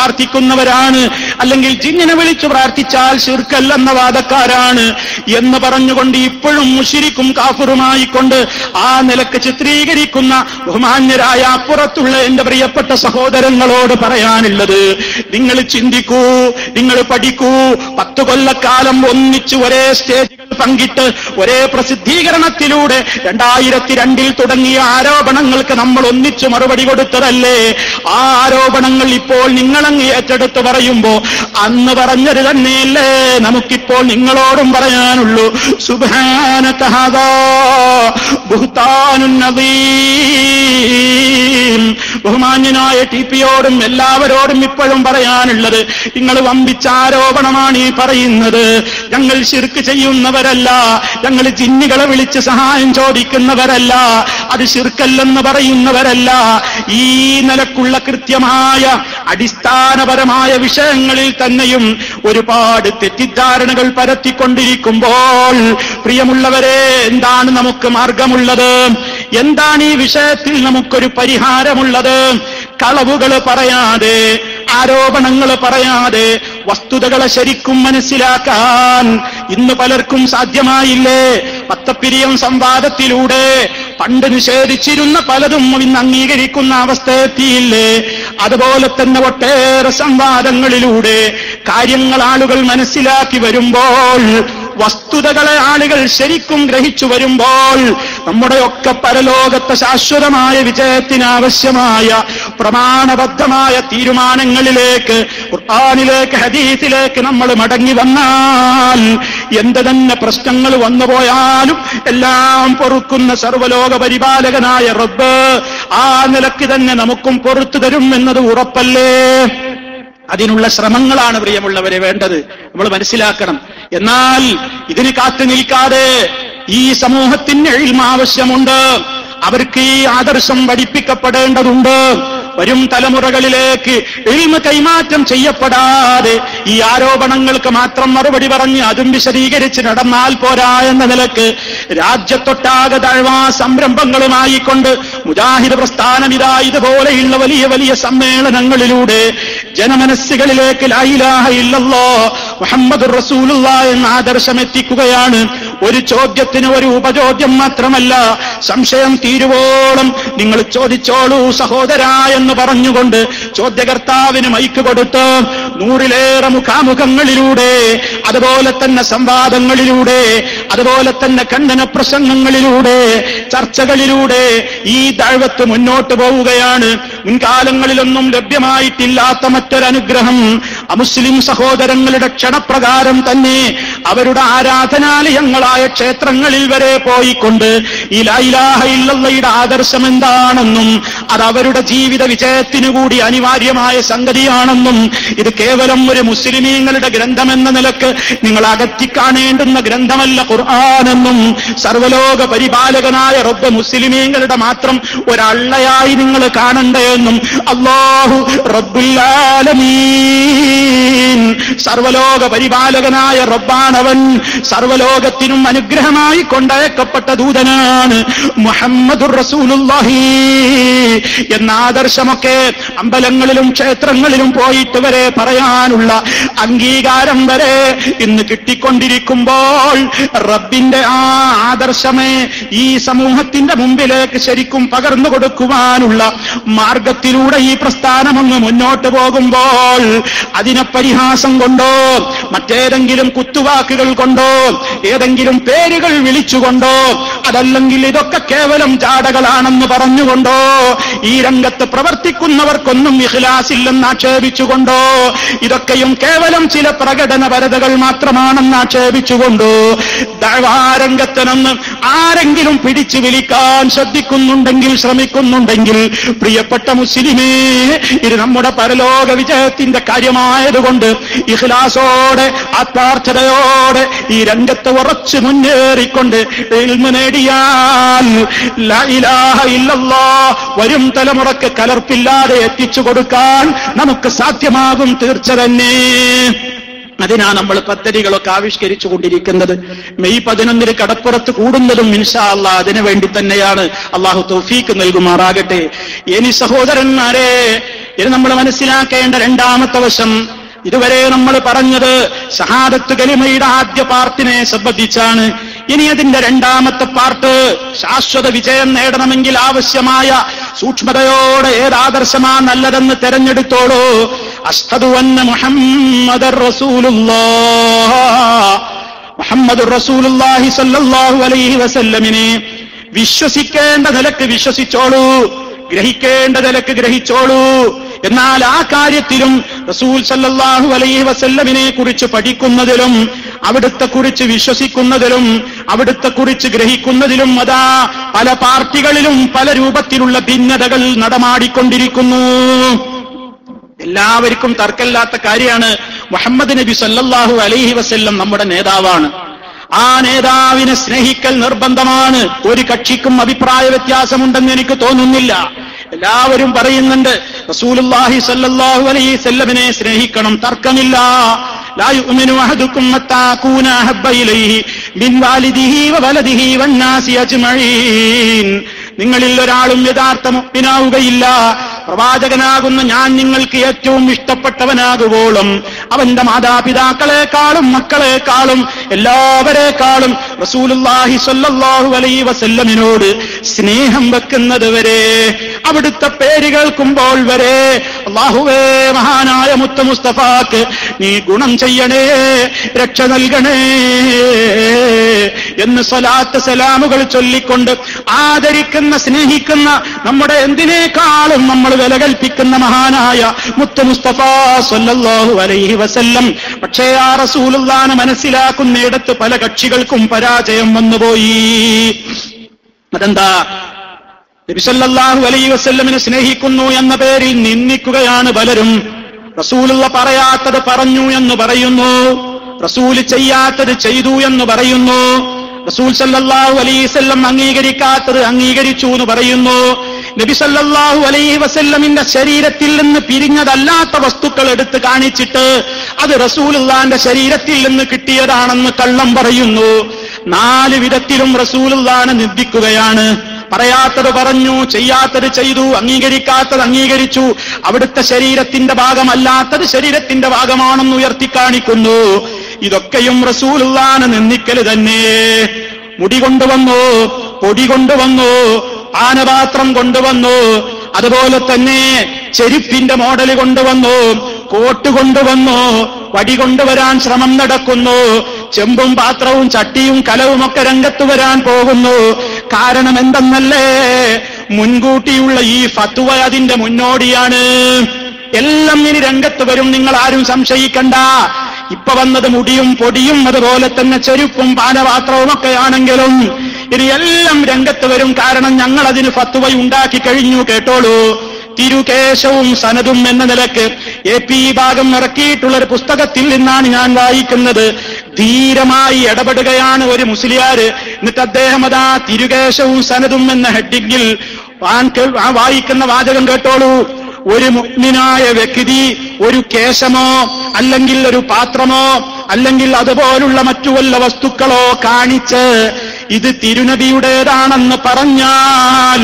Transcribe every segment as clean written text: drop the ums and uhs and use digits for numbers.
പ്രാർത്ഥിക്കുന്നവരാണ്, അല്ലെങ്കിൽ ജിന്നിനെ വിളിച്ചു പ്രാർത്ഥിച്ചാൽ ശിർക്കല്ലെന്ന വാദക്കാരാണ് എന്ന് പറഞ്ഞുകൊണ്ട് ഇപ്പോഴും മുശ്രിക്കും കാഫിറുമായിക്കൊണ്ട് ആ നിലക്ക് ചിത്രീകരിക്കുന്ന ബഹുമാന്യരായ അപ്പുറത്തുള്ള എന്റെ പ്രിയപ്പെട്ട സഹോദരങ്ങളോട് പറയാനുള്ളത്, നിങ്ങൾ ചിന്തിക്കൂ, നിങ്ങൾ പഠിക്കൂ. 10 കൊല്ലക്കാലം ഒന്നിച്ച് ഒരേ സ്റ്റേജുകൾ പങ്കിട്ട് ഒരേ പ്രസിദ്ധീകരണത്തിലൂടെ 2002 തുടങ്ങിയ ആരോപണങ്ങൾക്ക് നമ്മൾ ഒന്നിച്ചു മറുപടി കൊടുത്തതല്ലേ? ആ ആരോപണങ്ങൾ ഇപ്പോൾ നിങ്ങളങ്ങ് ഏറ്റെടുത്ത് പറയുമ്പോ അന്ന് പറഞ്ഞത് തന്നെയല്ലേ നമുക്കിപ്പോൾ നിങ്ങളോടും പറയാനുള്ളൂ. സുബ്ഹാനക ഹാദാ ബുഹ്താനുൻ നദീം. ബഹുമാന്യനായ ടിപിയോടും എല്ലാവരോടും ഇപ്പോഴും പറയാനുള്ളത്, നിങ്ങൾ വമ്പിച്ച ആരോപണമാണ് ഈ പറയുന്നത്. ഞങ്ങൾ ശിർക്ക് ചെയ്യുന്നവരല്ല, ഞങ്ങൾ ജിന്നുകളെ വിളിച്ച് സഹായം ചോദിക്കുന്നവരല്ല, അത് ശിർക്കല്ലെന്ന് പറയുന്നവരല്ല. ഈ നിലക്കുള്ള കൃത്യമായ അടിസ്ഥാനപരമായ വിഷയങ്ങളിൽ തന്നെയും ഒരുപാട് തെറ്റിദ്ധാരണകൾ പരത്തിക്കൊണ്ടിരിക്കുമ്പോൾ പ്രിയമുള്ളവരെ, എന്താണ് നമുക്ക് മാർഗമുള്ളത്? എന്താണ് ഈ വിഷയത്തിൽ നമുക്കൊരു പരിഹാരമുള്ളത്? കളവുകൾ പറയാതെ, ആരോപണങ്ങൾ പറയാതെ വസ്തുതകളെ ശരിക്കും മനസ്സിലാക്കാൻ ഇന്ന് പലർക്കും സാധ്യമായില്ലേ? പത്തപ്പിരിയം സംവാദത്തിലൂടെ പണ്ട് നിഷേധിച്ചിരുന്ന പലതും ഇന്ന് അംഗീകരിക്കുന്ന അവസ്ഥയെത്തിയില്ലേ? അതുപോലെ തന്നെ ഒട്ടേറെ സംവാദങ്ങളിലൂടെ കാര്യങ്ങൾ ആളുകൾ മനസ്സിലാക്കി വരുമ്പോൾ, വസ്തുതകളെ ആളുകൾ ശരിക്കും ഗ്രഹിച്ചു വരുമ്പോൾ, നമ്മുടെയൊക്കെ പരലോകത്തെ ശാശ്വതമായ വിജയത്തിനാവശ്യമായ പ്രമാണബദ്ധമായ തീരുമാനങ്ങളിലേക്ക്, ഖുർആനിലേക്ക്, ഹദീസിലേക്ക് നമ്മൾ മടങ്ങി വന്നാൽ എന്ത് തന്നെ പ്രശ്നങ്ങൾ വന്നുപോയാലും എല്ലാം പൊറുക്കുന്ന സർവ്വലോക പരിപാലകനായ റബ്ബ് ആ നിലയ്ക്ക് തന്നെ നമുക്കും പൊറുത്തു തരും എന്നത് ഉറപ്പല്ലേ? അതിനുള്ള ശ്രമങ്ങളാണ് പ്രിയമുള്ളവരെ വേണ്ടത്, നമ്മൾ മനസ്സിലാക്കണം. എന്നാൽ ഇതിന് കാത്തു നിൽക്കാതെ ഈ സമൂഹത്തിന് ഇൽമ് ആവശ്യമുണ്ട്. അവർക്ക് ഈ ആദർശം പഠിപ്പിക്കപ്പെടേണ്ടതുണ്ട്. വരും തലമുറകളിലേക്ക് ഇൽമ് കൈമാറ്റം ചെയ്യപ്പെടാതെ ഈ ആരോപണങ്ങൾക്ക് മാത്രം മറുപടി പറഞ്ഞ് അതും വിശദീകരിച്ച് നടന്നാൽ പോരാ എന്ന നിലക്ക് രാജ്യത്തൊട്ടാകെ ദഅ്വാ സംരംഭങ്ങളുമായിക്കൊണ്ട് മുജാഹിദ് പ്രസ്ഥാനം ഇതാ ഇതുപോലെയുള്ള വലിയ വലിയ സമ്മേളനങ്ങളിലൂടെ ജനമനസ്സുകളിലേക്ക് ലാ ഇലാഹ ഇല്ലല്ലാഹ് മുഹമ്മദുർ റസൂലുള്ളാഹ് എന്ന ആദർശം എത്തിക്കുകയാണ്. ഒരു ചോദ്യത്തിന് ഒരു ഉപചോദ്യം മാത്രമല്ല, സംശയം തീരുവോളം നിങ്ങൾ ചോദിച്ചോളൂ സഹോദരാ എന്ന് പറഞ്ഞുകൊണ്ട് ചോദ്യകർത്താവിന് മൈക്ക് കൊടുത്ത് 100-ലേറെ മുഖാമുഖങ്ങളിലൂടെ, അതുപോലെ തന്നെ സംവാദങ്ങളിലൂടെ, അതുപോലെ തന്നെ ഖണ്ഡന പ്രസംഗങ്ങളിലൂടെ, ചർച്ചകളിലൂടെ ഈ ദഅവത്ത് മുന്നോട്ട് പോവുകയാണ്. മുൻകാലങ്ങളിലൊന്നും ലഭ്യമായിട്ടില്ലാത്ത മറ്റൊരനുഗ്രഹം അമുസ്ലിം സഹോദരങ്ങളുടെ ക്ഷണപ്രകാരം തന്നെ അവരുടെ ആരാധനാലയങ്ങളായ ക്ഷേത്രങ്ങളിൽ വരെ പോയിക്കൊണ്ട് ഈ ലാ ഇലാഹ ഇല്ലല്ലാഹയുടെ ആദർശം എന്താണെന്നും അത് അവരുടെ ജീവിത വിജയത്തിനു കൂടി അനിവാര്യമായ സംഗതിയാണെന്നും ഇത് കേവലം ഒരു മുസ്ലിമീങ്ങളുടെ ഗ്രന്ഥമെന്ന നിലക്ക് നിങ്ങൾ അകറ്റിക്കാണേണ്ടുന്ന ഗ്രന്ഥമല്ല ഖുർആനെന്നും സർവ്വലോക പരിപാലകനായ റബ്ബ് മുസ്ലിമീങ്ങളുടെ മാത്രം ഒരള്ളയായി നിങ്ങൾ കാണണ്ടേന്നും അല്ലാഹു റബ്ബുൽ ആലമീൻ സർവ്വലോക പരിപാലകനായ റബ്ബാണവൻ, സർവ്വലോകത്തിനും അനുഗ്രഹമായി കൊണ്ടയക്കപ്പെട്ട ദൂതനാണ് മുഹമ്മദുർ റസൂലുള്ളാഹി എന്ന ആദർശമൊക്കെ അമ്പലങ്ങളിലും ക്ഷേത്രങ്ങളിലും പോയിട്ട് വരെ പറയാനുള്ള അംഗീകാരം വരെ ഇന്ന് കിട്ടിക്കൊണ്ടിരിക്കുമ്പോൾ റബ്ബിന്റെ ആ ആദർശമേ ഈ സമൂഹത്തിന്റെ മുമ്പിലേക്ക് ശരിക്കും പകർന്നു കൊടുക്കുവാനുള്ള മാർഗത്തിലൂടെ ഈ പ്രസ്ഥാനമൊന്ന് മുന്നോട്ട് പോകുമ്പോൾ അതിനെ പരിഹാസം കൊണ്ടോ മറ്റേതെങ്കിലും കുത്തുവാക്കുകൾ കൊണ്ടോ ഏതെങ്കിലും പേരുകൾ വിളിച്ചുകൊണ്ടോ അതല്ലെങ്കിൽ ഇതൊക്കെ കേവലം ജാടകളാണെന്ന് പറഞ്ഞുകൊണ്ടോ ഈ രംഗത്ത് പ്രവർത്തിക്കുന്നവർക്കൊന്നും ഇഖ്ലാസില്ലെന്ന് ആക്ഷേപിച്ചുകൊണ്ടോ ഇതൊക്കെയും കേവലം ചില പ്രകടനപരതകൾ മാത്രമാണെന്ന് ആക്ഷേപിച്ചുകൊണ്ടോ ദഅ്വാരംഗത്ത് നിന്ന് ആരെങ്കിലും പിടിച്ചു വിളിക്കാൻ ശ്രമിക്കുന്നുണ്ടെങ്കിൽ പ്രിയപ്പെട്ട മുസ്ലിമേ, ഇത് നമ്മുടെ പരലോക വിജയത്തിന്റെ കാര്യമായതുകൊണ്ട് ഇഖ്ലാസോടെ ആത്മാർത്ഥതയോടെ ഈ രംഗത്ത് ഉറച്ചു മുന്നേറിക്കൊണ്ട് ഇൽമു നേടിയാൽ ലാ ഇലാഹ ഇല്ലല്ലാഹ് വരും തലമുറക്ക് കലർപ്പില്ലാതെ എത്തിച്ചു കൊടുക്കാൻ നമുക്ക് സാധ്യമാകും തീർച്ച തന്നെ. അതിനാ നമ്മൾ പദ്ധതികളൊക്കെ ആവിഷ്കരിച്ചു കൊണ്ടിരിക്കുന്നത്. മെയ് 11 കടപ്പുറത്ത് കൂടുന്നതും ഇൻഷാ അല്ലാഹ് അതിനു വേണ്ടി തന്നെയാണ്. അല്ലാഹു തൗഫീക്ക് നൽകുമാറാകട്ടെ. ഇനി സഹോദരന്മാരെ, ഇത് നമ്മൾ മനസ്സിലാക്കേണ്ട രണ്ടാമത്തെ വശം. ഇതുവരെ നമ്മൾ പറഞ്ഞത് ഷഹാദത്ത് കലിമയുടെ ആദ്യ പാർട്ടിനെ സംബന്ധിച്ചാണ്. ഇനി അതിന്റെ രണ്ടാമത്തെ പാർട്ട്, ശാശ്വത വിജയം നേടണമെങ്കിൽ ആവശ്യമായ സൂക്ഷ്മതയോടെ ഏതാദർശമാ നല്ലതെന്ന് തെരഞ്ഞെടുത്തോളൂ. അഷ്ഹദു അന്ന മുഹമ്മദർ റസൂലുള്ളാഹ്, മുഹമ്മദുർ റസൂലുള്ളാഹി സ്വല്ലല്ലാഹു അലൈഹി വസല്ലമിനെ വിശ്വസിക്കേണ്ട നിലക്ക് വിശ്വസിച്ചോളൂ, ഗ്രഹിക്കേണ്ട നിലക്ക് ഗ്രഹിച്ചോളൂ. എന്നാൽ ആ കാര്യത്തിലും റസൂൽ സല്ലല്ലാഹു അലൈഹി വസല്ലമിനെ കുറിച്ച് പഠിക്കുന്നതിലും അവിടുത്തെ കുറിച്ച് വിശ്വസിക്കുന്നതിലും അവിടുത്തെ കുറിച്ച് ഗ്രഹിക്കുന്നതിലും അതാ പല പാർട്ടികളിലും പല രൂപത്തിലുള്ള ഭിന്നതകൾ നടമാടിക്കൊണ്ടിരിക്കുന്നു. എല്ലാവർക്കും തർക്കമില്ലാത്ത കാര്യമാണ്, മുഹമ്മദ് നബി സല്ലല്ലാഹു അലൈഹി വസല്ലം നമ്മുടെ നേതാവാണ്. ആ നേതാവിനെ സ്നേഹിക്കൽ നിർബന്ധമാണ്. ഒരു കക്ഷിക്കും അഭിപ്രായ വ്യത്യാസമുണ്ടെന്ന് എനിക്ക് തോന്നുന്നില്ല. എല്ലാവരും പറയുന്നുണ്ട് റസൂലുള്ളാഹി സ്വല്ലല്ലാഹു അലൈഹി വസല്ലമിനെ സ്നേഹിക്കണം, തർക്കമില്ല. ലാ യുഅ്മിനു അഹദുക്കും ഹത്താ അകൂന അഹബ്ബ ഇലൈഹി മിൻ വാലിദിഹി വവലദിഹി വന്നാസി അജ്മഈൻ. നിങ്ങളിൽ ഒരാളും യഥാർത്ഥ മുഅ്മിനാവുകയില്ല പ്രവാചകനാകുന്ന ഞാൻ നിങ്ങൾക്ക് ഏറ്റവും ഇഷ്ടപ്പെട്ടവനാകുവോളം അവന്റെ മാതാപിതാക്കളെക്കാളും മക്കളെക്കാളും എല്ലാവരെക്കാളും റസൂലുള്ളാഹി സ്വല്ലല്ലാഹു അലൈഹി വസല്ലമിനോട് സ്നേഹം വെക്കുന്നത് വരെ, അവിടുത്തെ പേര് കേൾക്കുമ്പോൾ വരെ അല്ലാഹുവേ മഹാനായ മുത്ത് മുസ്തഫാക്ക് നീ ഗുണം ചെയ്യണേ, രക്ഷ നൽകണേ എന്ന് സ്വലാത്ത് സലാമുകൾ ചൊല്ലിക്കൊണ്ട് ആദരിക്കുന്ന സ്നേഹിക്കുന്ന നമ്മുടെ എന്തിനേക്കാളും നമ്മൾ വില കൽപ്പിക്കുന്ന മഹാനായ മുത്ത് മുസ്തഫ സ്വല്ലല്ലാഹു അലൈഹി വസല്ലം. പക്ഷേ ആ റസൂലുള്ളാഹിനെ മനസ്സിലാക്കുന്നിടത്ത് പല കക്ഷികൾക്കും പരാജയം വന്നുപോയി. അതെന്താ? നബി സല്ലല്ലാഹു അലൈഹി വസല്ലമിനെ സ്നേഹിക്കുന്നു എന്ന പേരിൽ നിന്ദിക്കുകയാണ് പലരും. റസൂലുള്ള പറയാത്തത് പറഞ്ഞു എന്ന് പറയുന്നു, റസൂല് ചെയ്യാത്തത് ചെയ്തു എന്ന് പറയുന്നു, റസൂൽ സല്ലല്ലാഹു അലൈഹി വസല്ലം അംഗീകരിക്കാത്തത് അംഗീകരിച്ചു എന്ന് പറയുന്നു. നബി സല്ലല്ലാഹു അലൈഹി വസല്ലമിന്റെ ശരീരത്തിൽ നിന്ന് പിരിഞ്ഞതല്ലാത്ത വസ്തുക്കൾ എടുത്ത് കാണിച്ചിട്ട് അത് റസൂലുള്ളാഹിന്റെ ശരീരത്തിൽ നിന്ന് കിട്ടിയതാണെന്ന് കള്ളം പറയുന്നു. 4 വിധത്തിലും റസൂലുള്ളാഹിനെ നിന്ദിക്കുകയാണ്. പറയാത്തത് പറഞ്ഞു, ചെയ്യാത്തത് ചെയ്തു, അംഗീകരിക്കാത്തത് അംഗീകരിച്ചു, അവിടുത്തെ ശരീരത്തിന്റെ ഭാഗമല്ലാത്തത് ശരീരത്തിന്റെ ഭാഗമാണെന്ന് ഉയർത്തിക്കാണിക്കുന്നു. ഇതൊക്കെയും റസൂലുള്ളാഹിനെ നിന്ദിക്കല് തന്നെ. മുടി കൊണ്ടുവന്നു, പൊടി കൊണ്ടുവന്നു, പാനപാത്രം കൊണ്ടുവന്നു, അതുപോലെ തന്നെ ചെരുപ്പിന്റെ മോഡൽ കൊണ്ടുവന്നു, കോട്ട് കൊണ്ടുവന്നു, വടി കൊണ്ടുവരാൻ ശ്രമം നടക്കുന്നു, ചെമ്പും പാത്രവും ചട്ടിയും കലവുമൊക്കെ രംഗത്ത് വരാൻ പോകുന്നു. കാരണം എന്തെന്നല്ലേ? മുൻകൂട്ടിയുള്ള ഈ ഫത്വ അതിന്റെ മുന്നോടിയാണ്. എല്ലാം ഇനി രംഗത്ത് വരും, നിങ്ങൾ ആരും സംശയിക്കണ്ട. ഇപ്പൊ വന്നത് മുടിയും പൊടിയും അതുപോലെ തന്നെ ചെരുപ്പും പാനപാത്രവും ഒക്കെ ആണെങ്കിലും ഇനി എല്ലാം രംഗത്ത് വരും. കാരണം ഞങ്ങൾ അതിന് ഫത്വ ഉണ്ടാക്കി കഴിഞ്ഞു. കേട്ടോളൂ. തിരുകേശവും സനദും എന്ന നിലക്ക് AP ഭാഗം ഇറക്കിയിട്ടുള്ളൊരു പുസ്തകത്തിൽ നിന്നാണ് ഞാൻ വായിക്കുന്നത്. ധീരമായി ഇടപെടുകയാണ് ഒരു മുസ്ലിയാര്. എന്നിട്ട് അദ്ദേഹം അതാ തിരുകേശവും സനദും എന്ന ഹെഡിങ്ങിൽ വായിക്കുന്ന വാചകം കേട്ടോളൂ. ഒരു മുഅ്മിനായ വ്യക്തി ഒരു കേശമോ അല്ലെങ്കിൽ ഒരു പാത്രമോ അല്ലെങ്കിൽ അതുപോലുള്ള മറ്റു വല്ല വസ്തുക്കളോ കാണിച്ച് ഇത് തിരുനബിയുടേതാണെന്ന് പറഞ്ഞാൽ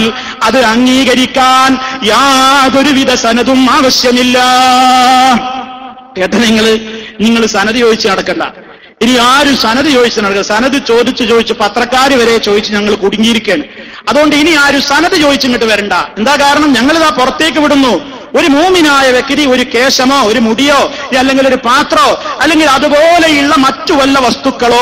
അത് അംഗീകരിക്കാൻ യാതൊരുവിധ സനദും ആവശ്യമില്ല. കേട്ട നിങ്ങൾ സനദ് ചോദിച്ച് നടക്കണ്ട. ഇനി ആരും സനദ് ചോദിച്ച് നടക്കുക. സനദ് ചോദിച്ച് പത്രക്കാര് വരെ ചോദിച്ച് ഞങ്ങൾ കുടുങ്ങിയിരിക്കുകയാണ്. അതുകൊണ്ട് ഇനി ആരും സനദ് ചോദിച്ചിങ്ങോട്ട് വരണ്ട. എന്താ കാരണം? ഞങ്ങളിതാ പുറത്തേക്ക് വിടുന്നു. ഒരു മൂമിനായ വ്യക്തി ഒരു കേശമോ ഒരു മുടിയോ അല്ലെങ്കിൽ ഒരു പാത്രോ അല്ലെങ്കിൽ അതുപോലെയുള്ള മറ്റു വല്ല വസ്തുക്കളോ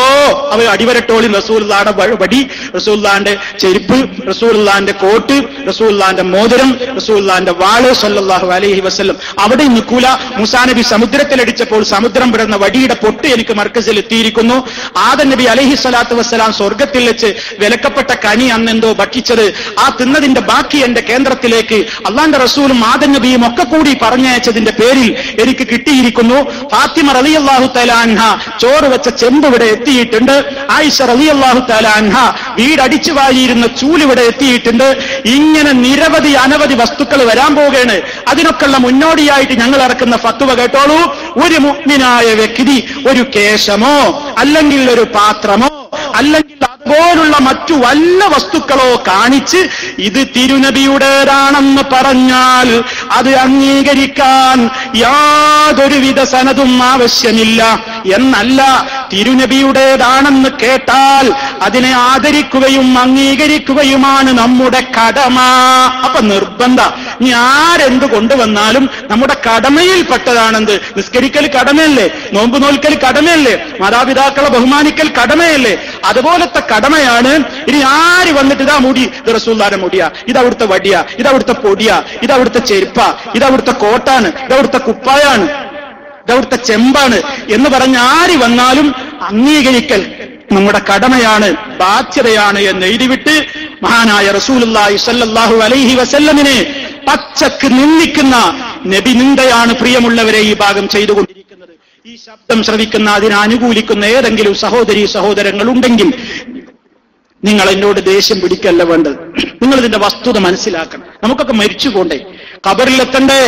അവ അടിവരട്ടോളി. റസൂലുള്ളാഹിന്റെ വടി, റസൂലുള്ളാഹിന്റെ ചെരുപ്പ്, റസൂലുള്ളാഹിന്റെ കോട്ട്, റസൂലുള്ളാഹിന്റെ മോതിരം, റസൂലുള്ളാഹിന്റെ വാള് സല്ലല്ലാഹു അലൈഹി വസല്ലം. അവിടെ നിൽക്കൂല. മൂസാ നബി സമുദ്രത്തിലടിച്ചപ്പോൾ സമുദ്രം പിടർന്ന വടിയുടെ പൊട്ട് എനിക്ക് മർക്കസിൽ എത്തിയിരിക്കുന്നു. ആദം നബി അലൈഹി സ്വലാത്തു വസ്സലാം സ്വർഗത്തിൽ വെച്ച് വിലക്കപ്പെട്ട കനി അന്നെന്തോ ഭക്ഷിച്ചത്, ആ തിന്നതിന്റെ ബാക്കി എന്റെ കേന്ദ്രത്തിലേക്ക് അള്ളാന്റെ റസൂലും ആദം നബിയും ഒക്കെ കൂടി പറഞ്ഞയച്ചതിന്റെ പേരിൽ എനിക്ക് കിട്ടിയിരിക്കുന്നു. ഫാത്തിമ റളിയല്ലാഹു തആല അൻഹ ചോറ് വെച്ച ചെമ്പ് ഇവിടെ എത്തിയിട്ടുണ്ട്. ആയിഷ റളിയല്ലാഹു തആല അൻഹ വീടടിച്ചു വാരിയിരുന്ന ചൂലിവിടെ എത്തിയിട്ടുണ്ട്. ഇങ്ങനെ നിരവധി അനവധി വസ്തുക്കൾ വരാൻ പോവുകയാണ്. അതിനൊക്കെയുള്ള മുന്നോടിയായിട്ട് ഞങ്ങൾ ഇറക്കുന്ന ഫത്വ കേട്ടോളൂ. ഒരു മുഅ്മിനായ വ്യക്തി ഒരു കേശമോ അല്ലെങ്കിൽ ഒരു പാത്രമോ അല്ലെങ്കിൽ പോലുള്ള മറ്റു വല്ല വസ്തുക്കളോ കാണിച്ച് ഇത് തിരുനബിയുടേതാണെന്ന് പറഞ്ഞാൽ അത് അംഗീകരിക്കാൻ യാതൊരുവിധ സനദും ആവശ്യമില്ല എന്നല്ല, തിരുനബിയുടേതാണെന്ന് കേട്ടാൽ അതിനെ ആദരിക്കുകയും അംഗീകരിക്കുകയുമാണ് നമ്മുടെ കടമ. അപ്പൊ നിർബന്ധ നീ ആരെന്ത് കൊണ്ടുവന്നാലും നമ്മുടെ കടമയിൽപ്പെട്ടതാണെന്ത്. നിസ്കരിക്കൽ കടമയല്ലേ, നോമ്പ് നോൽക്കൽ കടമയല്ലേ, മാതാപിതാക്കളെ ബഹുമാനിക്കൽ കടമയല്ലേ, അതുപോലത്തെ കടമയാണ്. ഇനി ആര് വന്നിട്ട് ഇതാ മുടി, ഇത് റസൂലുള്ളാഹിയുടെ മുടിയാ, ഇതവിടുത്തെ വടിയാ, ഇതവിടുത്തെ പൊടിയാ, ഇതവിടുത്തെ ചെരുപ്പാ, ഇതവിടുത്തെ കോട്ടാണ്, ഇതവിടുത്തെ കുപ്പായാണ്, ഇതവിടുത്തെ ചെമ്പാണ് എന്ന് പറഞ്ഞ് ആര് വന്നാലും അംഗീകരിക്കൽ നമ്മുടെ കടമയാണ്, ബാധ്യതയാണ് എന്ന് എഴുതിവിട്ട് മഹാനായ റസൂലുള്ളാഹി സ്വല്ലല്ലാഹു അലൈഹി വസല്ലമിനെ പച്ചക്ക് നിന്ദിക്കുന്ന നബി നിന്ദയാണ് പ്രിയമുള്ളവരെ ഈ ഭാഗം ചെയ്തുകൊണ്ടിരിക്കുന്നത്. ഈ ശബ്ദം ശ്രവിക്കുന്ന അതിനെ അനുകൂലിക്കുന്ന ഏതെങ്കിലും സഹോദരീ സഹോദരങ്ങൾ ഉണ്ടെങ്കിൽ നിങ്ങൾ എന്നോട് ദേഷ്യം പിടിക്കല്ല വേണ്ടത്. നിങ്ങൾ ഇതിന്റെ വസ്തുത മനസ്സിലാക്കണം. നമുക്കൊക്കെ മരിച്ചു പോണ്ടേ, ഖബറിലെത്തണ്ടേ.